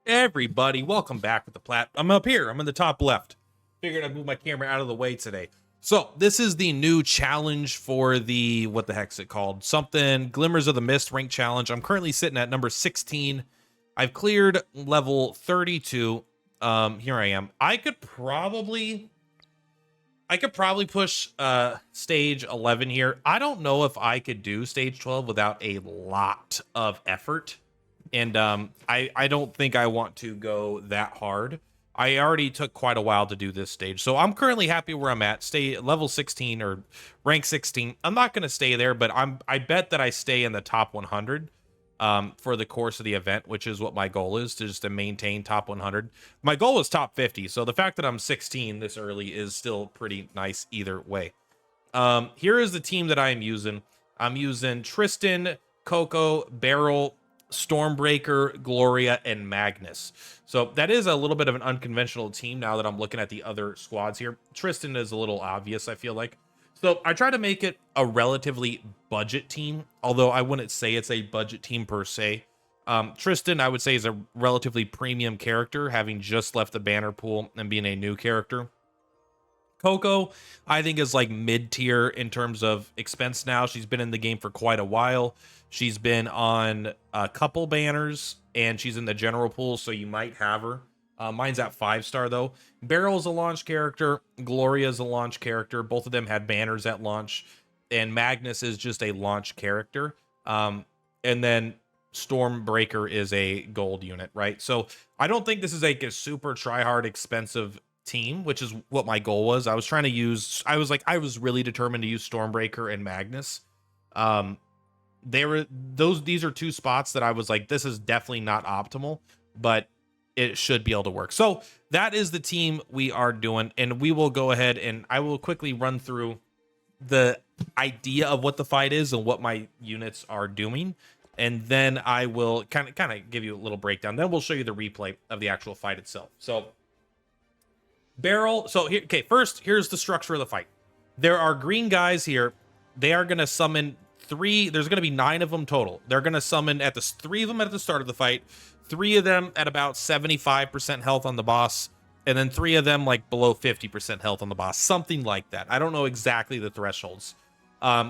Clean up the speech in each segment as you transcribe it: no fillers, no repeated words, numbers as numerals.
Everybody, welcome back with the plat. I'm up here. I'm in the top left. Figured I'd move my camera out of the way today. So this is the new challenge for the, what the heck's it called? Something Glimmers of the Mist rank challenge. I'm currently sitting at number 16. I've cleared level 32. Here I am. I could probably push stage 11 here. I don't know if I could do stage 12 without a lot of effort. And I don't think I want to go that hard. I already took quite a while to do this stage. So I'm currently happy where I'm at. Stay at level 16 or rank 16. I'm not going to stay there, but I bet that I stay in the top 100 for the course of the event, which is what my goal is, to just to maintain top 100. My goal is top 50. So the fact that I'm 16 this early is still pretty nice either way. Here is the team that I am using. I'm using Tristan, Coco, Beryl, Stormbreaker, Gloria, and Magnus. So that is a little bit of an unconventional team now that I'm looking at the other squads here. Tristan is a little obvious, I feel like. So I try to make it a relatively budget team, although I wouldn't say it's a budget team per se. Tristan, I would say, is a relatively premium character, having just left the banner pool and being a new character. Coco, I think, is like mid-tier in terms of expense now. She's been in the game for quite a while. She's been on a couple banners, and she's in the general pool, so you might have her. Mine's at 5-star, though. Beryl's a launch character. Gloria's a launch character. Both of them had banners at launch, and Magnus is just a launch character. And then Stormbreaker is a gold unit, right? So I don't think this is like a super try-hard expensive team, which is what my goal was. I was really determined to use Stormbreaker and Magnus. These are two spots that I was like, this is definitely not optimal, but it should be able to work. So that is the team we are doing, and we will go ahead and I will quickly run through the idea of what the fight is and what my units are doing, and then I will kind of give you a little breakdown. Then we'll show you the replay of the actual fight itself. So Beryl, so here, okay, first, here's the structure of the fight. There are green guys here. They are going to summon there's going to be 9 of them total. They're going to summon 3 of them at the start of the fight, 3 of them at about 75% health on the boss, and then 3 of them like below 50% health on the boss, something like that. I don't know exactly the thresholds.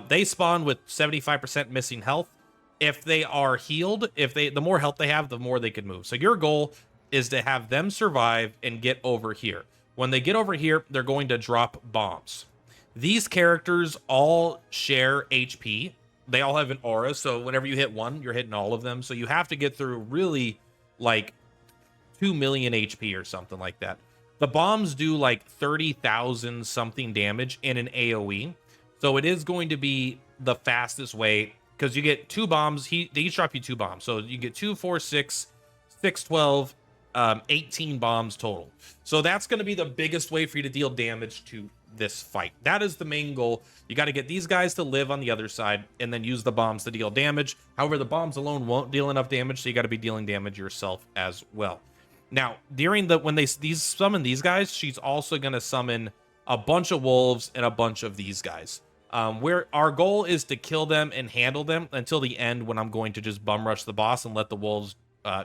They spawn with 75% missing health. If they are healed, the more health they have, the more they can move. So your goal is to have them survive and get over here. When they get over here, they're going to drop bombs. These characters all share HP. They all have an aura, so whenever you hit one, you're hitting all of them. So you have to get through really like 2 million HP or something like that. The bombs do like 30,000 something damage in an AoE. So it is going to be the fastest way, because you get 2 bombs. They each drop you 2 bombs. So you get 2, 4, 6, 6, 12, 18 bombs total. So that's going to be the biggest way for you to deal damage to this fight. That is the main goal. You got to get these guys to live on the other side and then use the bombs to deal damage. However, the bombs alone won't deal enough damage, so you got to be dealing damage yourself as well. Now, when they summon these guys, she's also going to summon a bunch of wolves and a bunch of these guys. Where our goal is to kill them and handle them until the end, when I'm going to just bum rush the boss and let the wolves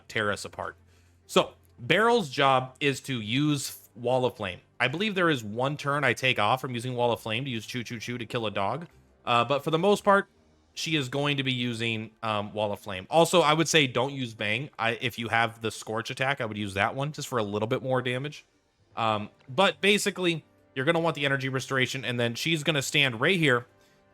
tear us apart. So Beryl's job is to use Wall of Flame. I believe there is one turn I take off from using Wall of Flame to use Choo Choo Choo to kill a dog. But for the most part, she is going to be using Wall of Flame. Also, I would say don't use Bang. If you have the Scorch attack, I would use that one just for a little bit more damage. But basically, you're going to want the energy restoration, and then she's going to stand right here,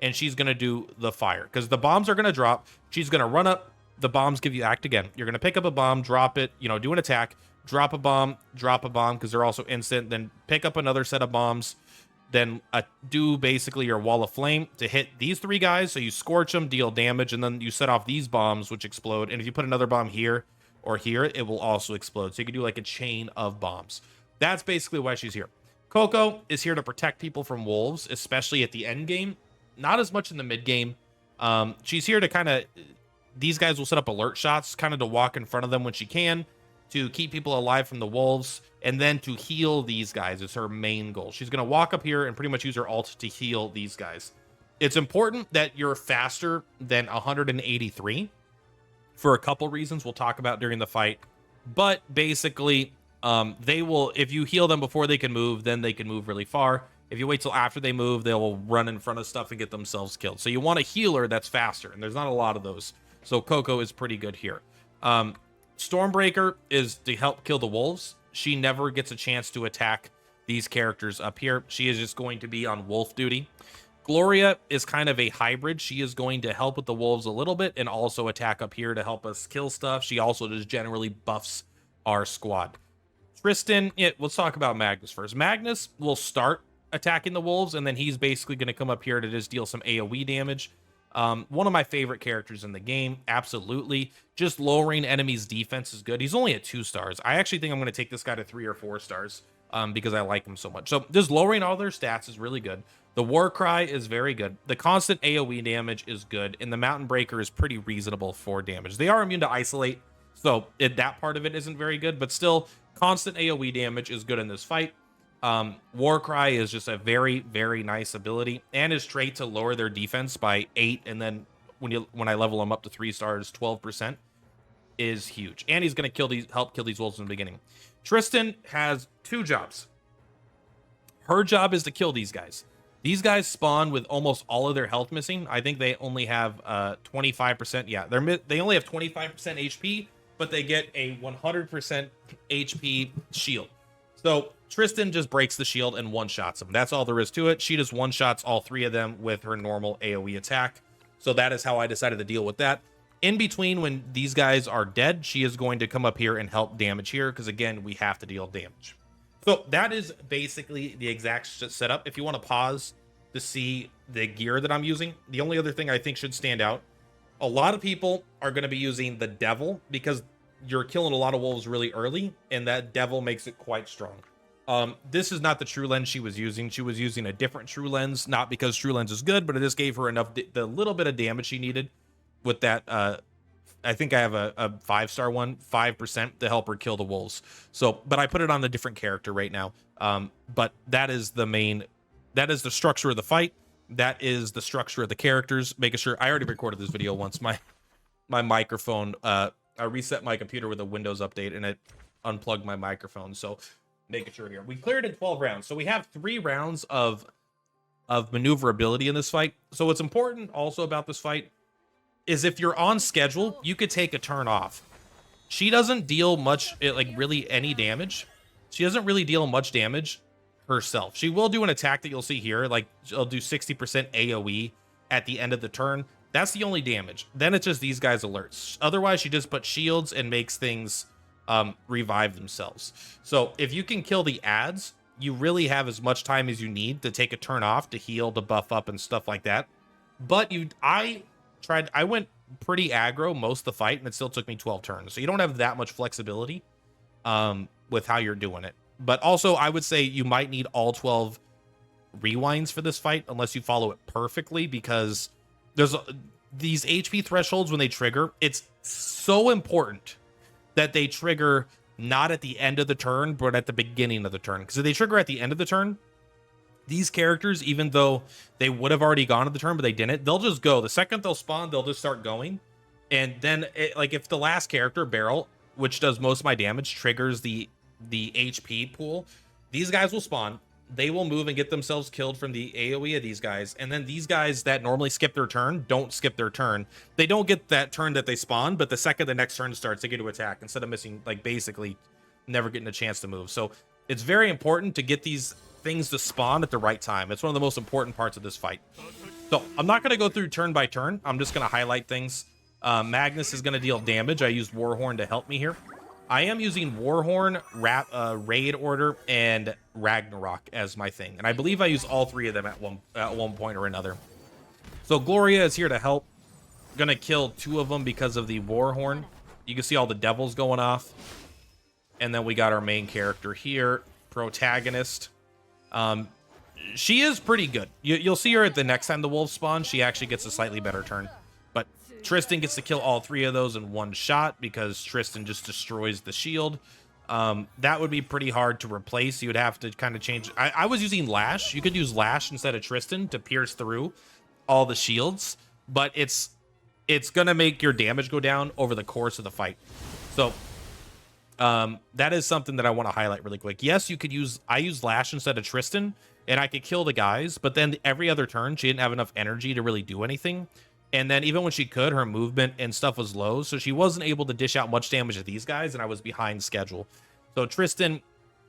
and she's going to do the fire. Because the bombs are going to drop. She's going to run up. The bombs give you act again. You're going to pick up a bomb, drop it, do an attack, drop a bomb, because they're also instant, then pick up another set of bombs, then do basically your Wall of Flame to hit these 3 guys. So you scorch them, deal damage, and then you set off these bombs, which explode. And if you put another bomb here or here, it will also explode. So you can do like a chain of bombs. That's basically why she's here. Coco is here to protect people from wolves, especially at the end game. Not as much in the mid game. She's here to these guys will set up alert shots, kind of to walk in front of them when she can, to keep people alive from the wolves, and then to heal these guys is her main goal. She's going to walk up here and pretty much use her ult to heal these guys. It's important that you're faster than 183 for a couple reasons we'll talk about during the fight. But basically, they will, if you heal them before they can move, then they can move really far. If you wait till after they move, they will run in front of stuff and get themselves killed. So you want a healer that's faster, and there's not a lot of those. So Coco is pretty good here. Stormbreaker is to help kill the wolves. She never gets a chance to attack these characters up here. She is just going to be on wolf duty. Gloria is kind of a hybrid. She is going to help with the wolves a little bit and also attack up here to help us kill stuff. She also just generally buffs our squad. Tristan, let's talk about Magnus first. Magnus will start attacking the wolves, and then he's basically going to come up here to just deal some AoE damage. One of my favorite characters in the game, absolutely. Just lowering enemies' defense is good. He's only at 2 stars. I actually think I'm going to take this guy to 3 or 4 stars because I like him so much. So just lowering all their stats is really good. The War Cry is very good. The constant AoE damage is good, and the Mountain Breaker is pretty reasonable for damage. They are immune to Isolate, so that part of it isn't very good, but still, constant AoE damage is good in this fight. War Cry is just a very, very nice ability, and his trait to lower their defense by 8, and then when I level him up to 3 stars, 12% is huge. And he's going to help kill these wolves in the beginning. Tristan has 2 jobs. Her job is to kill these guys. These guys spawn with almost all of their health missing. I think they only have 25%. Yeah, they only have 25% HP, but they get a 100% HP shield. So Tristan just breaks the shield and one-shots them. That's all there is to it. She just one-shots all 3 of them with her normal AoE attack. So that is how I decided to deal with that. In between, when these guys are dead, she is going to come up here and help damage here, because again, we have to deal damage. So that is basically the exact setup. If you want to pause to see the gear that I'm using, the only other thing I think should stand out, a lot of people are going to be using the Devil because you're killing a lot of wolves really early, and that Devil makes it quite strong. This is not the True Lens she was using. She was using a different True Lens, not because True Lens is good, but it just gave her enough, the little bit of damage she needed with that. I think I have a 5-star one, 5% to help her kill the wolves. So, but I put it on a different character right now. But that is the structure of the fight. That is the structure of the characters. Making sure, I already recorded this video once. My microphone, I reset my computer with a Windows update and it unplugged my microphone. So making sure here. We cleared in 12 rounds. So we have 3 rounds of maneuverability in this fight. So what's important also about this fight is if you're on schedule, you could take a turn off. She doesn't deal much, like really any damage. She doesn't really deal much damage herself. She will do an attack that you'll see here, like she'll do 60% AoE at the end of the turn. That's the only damage. Then it's just these guys alerts. Otherwise, she just puts shields and makes things revive themselves. So if you can kill the ads, you really have as much time as you need to take a turn off, to heal, to buff up and stuff like that. But I went pretty aggro most of the fight, and it still took me 12 turns. So you don't have that much flexibility with how you're doing it. But also, I would say you might need all 12 rewinds for this fight, unless you follow it perfectly, because there's these HP thresholds when they trigger. It's so important that they trigger not at the end of the turn, but at the beginning of the turn. Because if they trigger at the end of the turn, these characters, even though they would have already gone to the turn, but they didn't, they'll just go. The second they'll spawn, they'll just start going. And then, like, if the last character, Barrel, which does most of my damage, triggers the HP pool, these guys will spawn. They will move and get themselves killed from the AoE of these guys. And then these guys that normally skip their turn don't skip their turn. They don't get that turn that they spawn, but the second the next turn starts, they get to attack instead of missing, like, basically never getting a chance to move. So it's very important to get these things to spawn at the right time. It's one of the most important parts of this fight. So I'm not going to go through turn by turn. I'm just going to highlight things. Magnus is going to deal damage. I used Warhorn to help me here. I am using Warhorn, Raid Order, and Ragnarok as my thing. And I believe I use all 3 of them at one point or another. So Gloria is here to help. Going to kill 2 of them because of the Warhorn. You can see all the devils going off. And then we got our main character here, Protagonist. She is pretty good. You'll see her at the next time the wolves spawn. She actually gets a slightly better turn. But Tristan gets to kill all 3 of those in one shot because Tristan just destroys the shield. That would be pretty hard to replace. You would have to kind of change. I was using Lash. You could use Lash instead of Tristan to pierce through all the shields, but it's going to make your damage go down over the course of the fight. So That is something that I want to highlight really quick. Yes, you could use, I use Lash instead of Tristan, and I could kill the guys, but then every other turn, she didn't have enough energy to really do anything. And then even when she could, her movement and stuff was low, so she wasn't able to dish out much damage to these guys, and I was behind schedule. So Tristan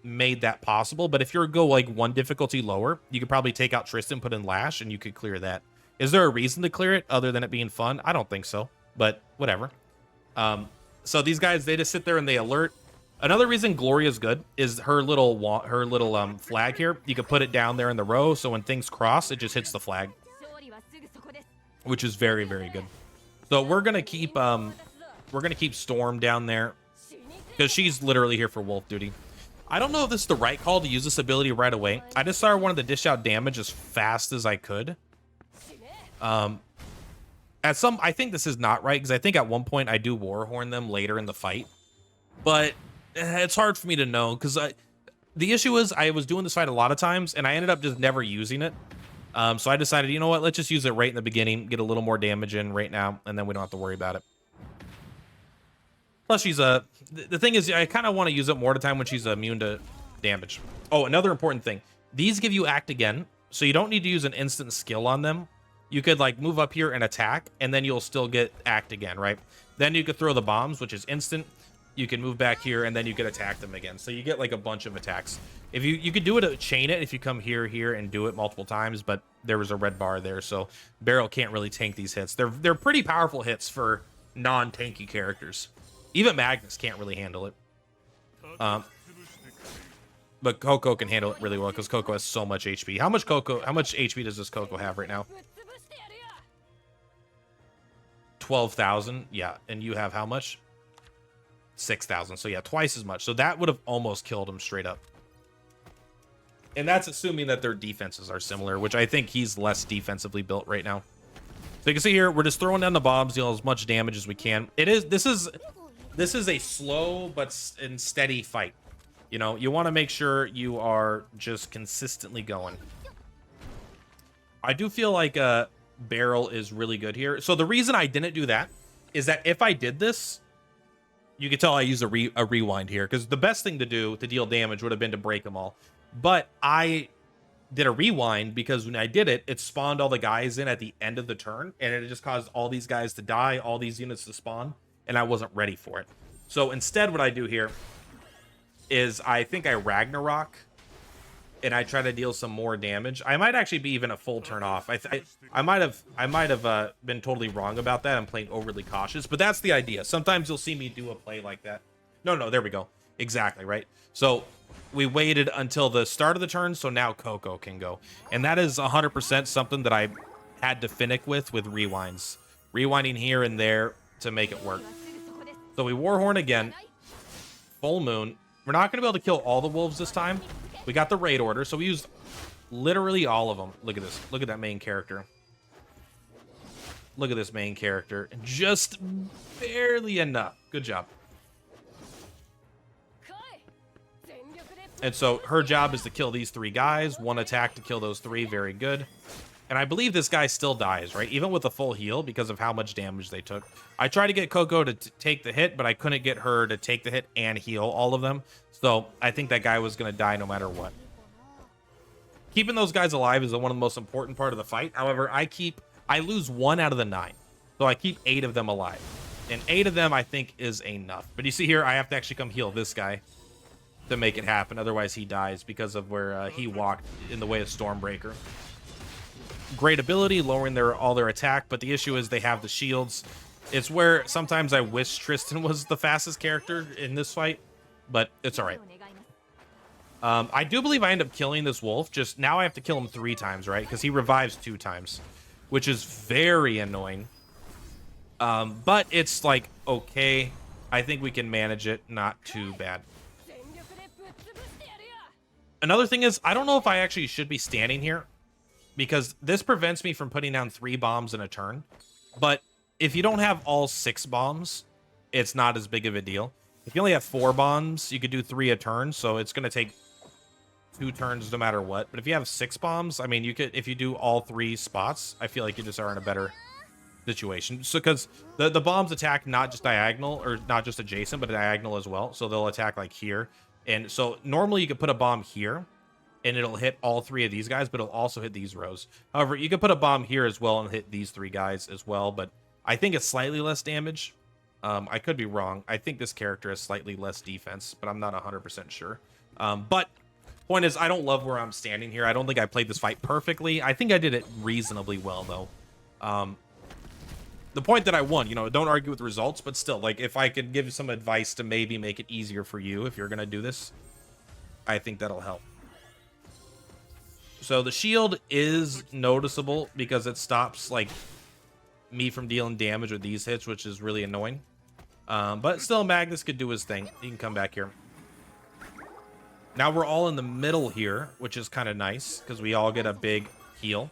made that possible, but if you go like one difficulty lower, you could probably take out Tristan, put in Lash, and you could clear that. Is there a reason to clear it other than it being fun? I don't think so, but whatever. So these guys, they just sit there and they alert. Another reason Gloria's good is her little flag here. You can put it down there in the row, so when things cross, it just hits the flag, which is very, very good. So we're gonna keep Storm down there because she's literally here for wolf duty. I don't know if this is the right call to use this ability right away. I just started wanting to dish out damage as fast as I could. I think this is not right because I think at one point I do Warhorn them later in the fight, but it's hard for me to know because the issue is I was doing this fight a lot of times and I ended up just never using it. So I decided, you know what, let's just use it right in the beginning, get a little more damage in right now, and then we don't have to worry about it. Plus, she's the thing is, I kind of want to use it more of the time when she's immune to damage. Oh, another important thing. These give you act again, so you don't need to use an instant skill on them. You could like move up here and attack, and then you'll still get act again, right? Then you could throw the bombs, which is instant. You can move back here, and then you could attack them again. So you get like a bunch of attacks. If you could do it, chain it if you come here, and do it multiple times, but there was a red bar there, so Beryl can't really tank these hits. They're pretty powerful hits for non-tanky characters. Even Magnus can't really handle it. But Coco can handle it really well because Coco has so much HP. How much HP does this Coco have right now? 12,000. Yeah, and you have how much? 6,000. So yeah, twice as much. So that would have almost killed him straight up. And that's assuming that their defenses are similar, which I think he's less defensively built right now. So you can see here, we're just throwing down the bombs, deal as much damage as we can. This is a slow but steady fight. You know, you want to make sure you are just consistently going. I do feel like Beryl is really good here. So the reason I didn't do that is that if I did this, you can tell I use a rewind here because the best thing to do to deal damage would have been to break them all. But I did a rewind because when I did it, it spawned all the guys in at the end of the turn, and it just caused all these guys to die, all these units to spawn, and I wasn't ready for it. So instead, what I do here is I think I Ragnarok, and I try to deal some more damage. I might actually be even a full turn off. I might have been totally wrong about that. I'm playing overly cautious, but that's the idea. Sometimes you'll see me do a play like that. No, there we go. Exactly, right? So we waited until the start of the turn, so now Coco can go. And that is 100% something that I had to finick with rewinds. Rewinding here and there to make it work. So we Warhorn again. Full Moon. We're not going to be able to kill all the wolves this time. We got the raid order, so we used literally all of them. Look at this. Look at that main character. Look at this main character. Just barely enough. Good job. And so her job is to kill these three guys. One attack to kill those three. Very good. And I believe this guy still dies, right? Even with a full heal because of how much damage they took. I tried to get Coco to take the hit, but I couldn't get her to take the hit and heal all of them. So I think that guy was going to die no matter what. Keeping those guys alive is one of the most important part of the fight. However, I lose 1 out of the 9. So I keep 8 of them alive. And 8 of them I think is enough. But you see here, I have to actually come heal this guy to make it happen. Otherwise he dies because of where he walked in the way of Stormbreaker. Great ability, lowering all their attack, but the issue is they have the shields. It's where sometimes I wish Tristan was the fastest character in this fight, but it's all right. I do believe I end up killing this wolf. Just now I have to kill him 3 times, right? Because he revives 2 times, which is very annoying. But it's like, okay, I think we can manage it. Not too bad. Another thing is, I don't know if I actually should be standing here, because this prevents me from putting down 3 bombs in a turn. But if you don't have all 6 bombs, it's not as big of a deal. If you only have 4 bombs, you could do 3 a turn, so it's going to take 2 turns no matter what. But if you have 6 bombs, I mean, you could, if you do all 3 spots, I feel like you just are in a better situation. So because the bombs attack not just diagonal or not just adjacent, but diagonal as well. So they'll attack like here. And so normally you could put a bomb here and it'll hit all three of these guys, but it'll also hit these rows. However, you could put a bomb here as well and hit these three guys as well, but I think it's slightly less damage. I could be wrong. I think this character has slightly less defense, but I'm not 100% sure. But point is, I don't love where I'm standing here. I don't think I played this fight perfectly. I think I did it reasonably well, though. The point that I won, you know, don't argue with results, but still, like, if I could give some advice to maybe make it easier for you if you're going to do this, I think that'll help. So the shield is noticeable because it stops, like, me from dealing damage with these hits, which is really annoying. But still, Magnus could do his thing. He can come back here. Now we're all in the middle here, which is kind of nice because we all get a big heal.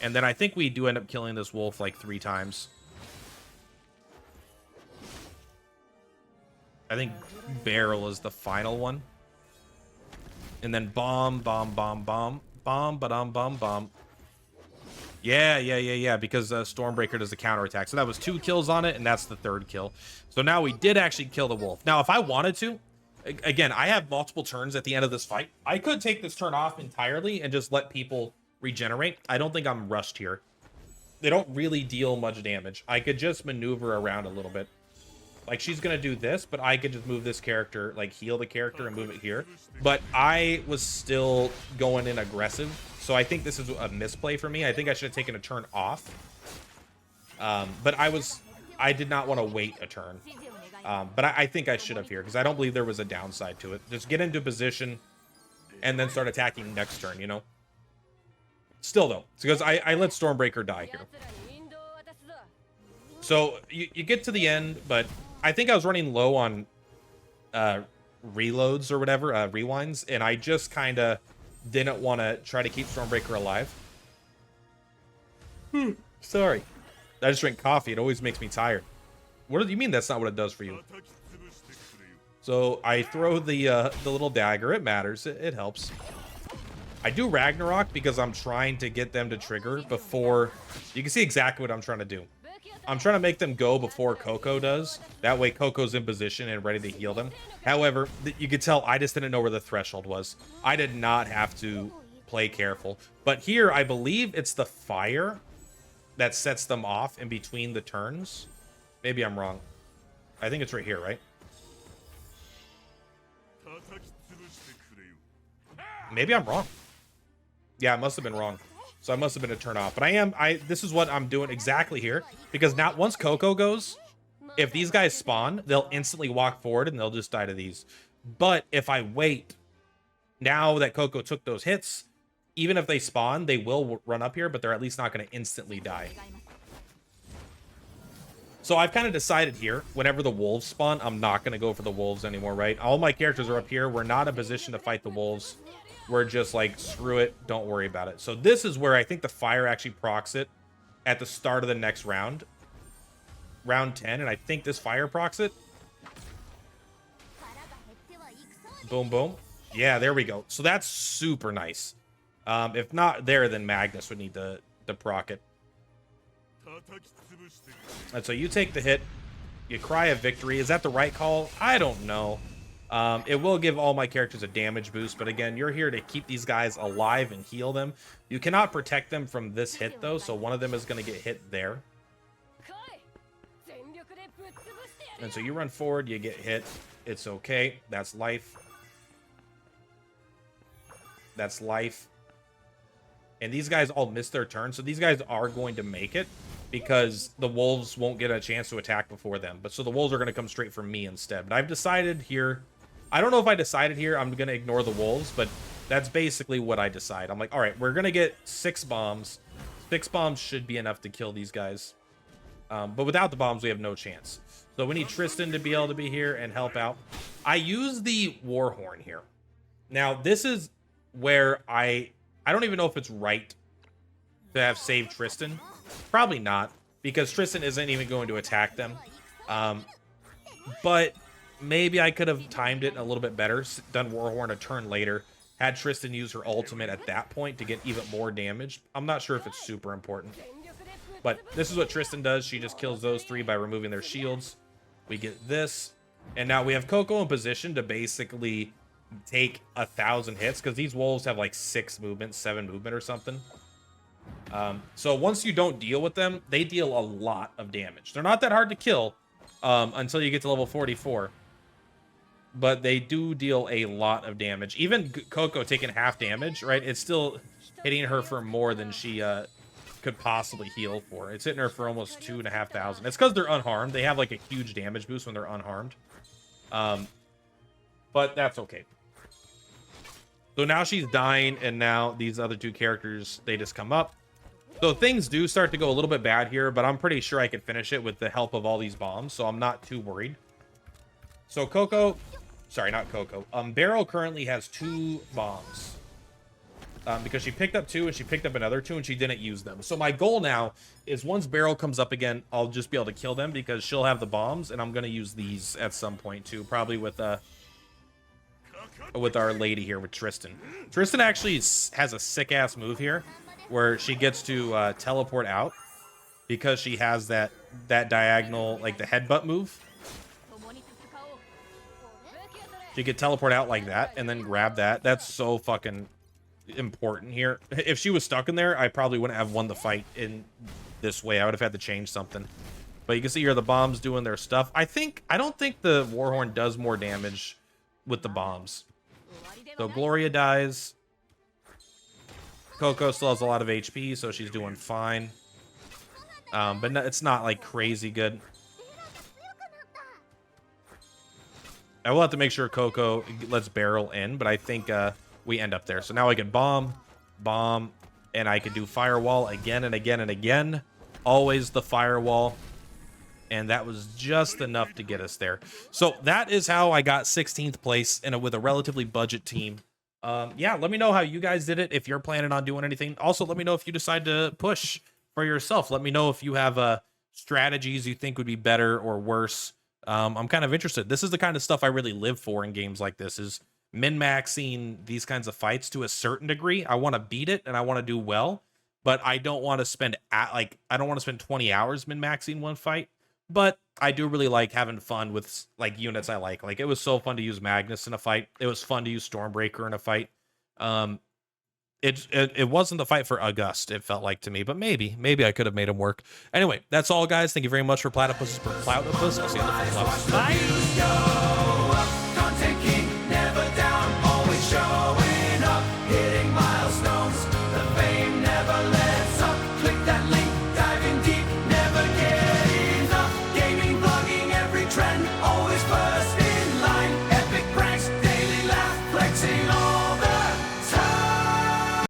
And then I think we do end up killing this wolf like 3 times. I think barrel is the final one. And then bomb, bomb, bomb, bomb, bomb, ba-dum, bomb, bomb. Yeah, because Stormbreaker does the counterattack. So that was 2 kills on it, and that's the 3rd kill. So now we did actually kill the wolf. Now, if I wanted to, again, I have multiple turns at the end of this fight. I could take this turn off entirely and just let people regenerate. I don't think I'm rushed here. They don't really deal much damage. I could just maneuver around a little bit. Like, she's going to do this, but I could just move this character, like, heal the character and move it here. But I was still going in aggressive. So I think this is a misplay for me. I think I should have taken a turn off. But I did not want to wait a turn. But I think I should have here, because I don't believe there was a downside to it. Just get into position and then start attacking next turn, you know? Still, though, it's because I let Stormbreaker die here. So you get to the end, but I think I was running low on reloads or whatever, rewinds, and I just kind of didn't want to try to keep Stormbreaker alive. Sorry. I just drink coffee. It always makes me tired. What do you mean that's not what it does for you? So I throw the little dagger. It matters. It helps. I do Ragnarok because I'm trying to get them to trigger before... You can see exactly what I'm trying to do. I'm trying to make them go before Coco does. That way Coco's in position and ready to heal them. However, you could tell I just didn't know where the threshold was. I did not have to play careful. But here, I believe it's the fire that sets them off in between the turns. Maybe I'm wrong. I think it's right here, right? Maybe I'm wrong. Yeah, I must have been wrong. So I must have been a turn off. But this is what I'm doing exactly here. Because now, once Coco goes, if these guys spawn, they'll instantly walk forward and they'll just die to these. But if I wait, now that Coco took those hits, even if they spawn, they will run up here, but they're at least not going to instantly die. So I've kind of decided here, whenever the wolves spawn, I'm not going to go for the wolves anymore, right? All my characters are up here. We're not in position to fight the wolves. We're just like, screw it, don't worry about it. So this is where I think the fire actually procs it at the start of the next round. Round 10, and I think this fire procs it. Boom, boom. Yeah, there we go. So that's super nice. If not there, then Magnus would need to proc it. And so you take the hit. You cry a victory. Is that the right call? I don't know. It will give all my characters a damage boost, but again, you're here to keep these guys alive and heal them. You cannot protect them from this hit, though, so one of them is going to get hit there. And so you run forward, you get hit. It's okay. That's life. That's life. And these guys all miss their turn, so these guys are going to make it because the wolves won't get a chance to attack before them. But so the wolves are going to come straight for me instead. But I've decided here... I don't know if I decided here I'm going to ignore the wolves, but that's basically what I decide. I'm like, all right, we're going to get 6 bombs. 6 bombs should be enough to kill these guys. But without the bombs, we have no chance. So we need Tristan to be able to be here and help out. I use the Warhorn here. Now, this is where I don't even know if it's right to have saved Tristan. Probably not, because Tristan isn't even going to attack them. But maybe I could have timed it a little bit better, done Warhorn a turn later, had Tristan use her ultimate at that point to get even more damage. I'm not sure if it's super important. But this is what Tristan does. She just kills those 3 by removing their shields. We get this. And now we have Coco in position to basically take 1,000 hits, because these wolves have like 6 movement, 7 movement or something. So once you don't deal with them, they deal a lot of damage. They're not that hard to kill until you get to level 44. But they do deal a lot of damage. Even Coco taking half damage, right? It's still hitting her for more than she could possibly heal for. It's hitting her for almost 2,500. It's because they're unharmed. They have like a huge damage boost when they're unharmed. But that's okay. So now she's dying, and now these other 2 characters, they just come up. So things do start to go a little bit bad here, but I'm pretty sure I can finish it with the help of all these bombs, so I'm not too worried. So Coco, sorry, not Coco. Beryl currently has 2 bombs. Because she picked up 2 and she picked up another 2 and she didn't use them. So my goal now is once Beryl comes up again, I'll just be able to kill them because she'll have the bombs, and I'm going to use these at some point too, probably with our lady here, with Tristan. Tristan actually has a sick-ass move here where she gets to teleport out because she has that diagonal, like the headbutt move. She could teleport out like that and then grab that. That's so fucking important here. If she was stuck in there, I probably wouldn't have won the fight in this way. I would have had to change something. But you can see here the bombs doing their stuff. I don't think the Warhorn does more damage with the bombs. So Gloria dies. Coco still has a lot of HP, so she's doing fine. But no, it's not like crazy good. I will have to make sure Coco lets Beryl in, but I think we end up there. So now I can bomb, and I can do firewall again and again and again. Always the firewall. And that was just enough to get us there. So that is how I got 16th place with a relatively budget team. Yeah, let me know how you guys did it, if you're planning on doing anything. Also, let me know if you decide to push for yourself. Let me know if you have strategies you think would be better or worse. I'm kind of interested. This is the kind of stuff I really live for in games like this, is min-maxing these kinds of fights to a certain degree. I want to beat it and I want to do well, but I don't want to spend 20 hours min-maxing one fight. But I do really like having fun with like units I like. Like, it was so fun to use Magnus in a fight. It was fun to use Stormbreaker in a fight. It wasn't the fight for August, it felt like to me, but maybe I could have made him work. Anyway, that's all, guys. Thank you very much for Platypus. I'll see you on the flip side.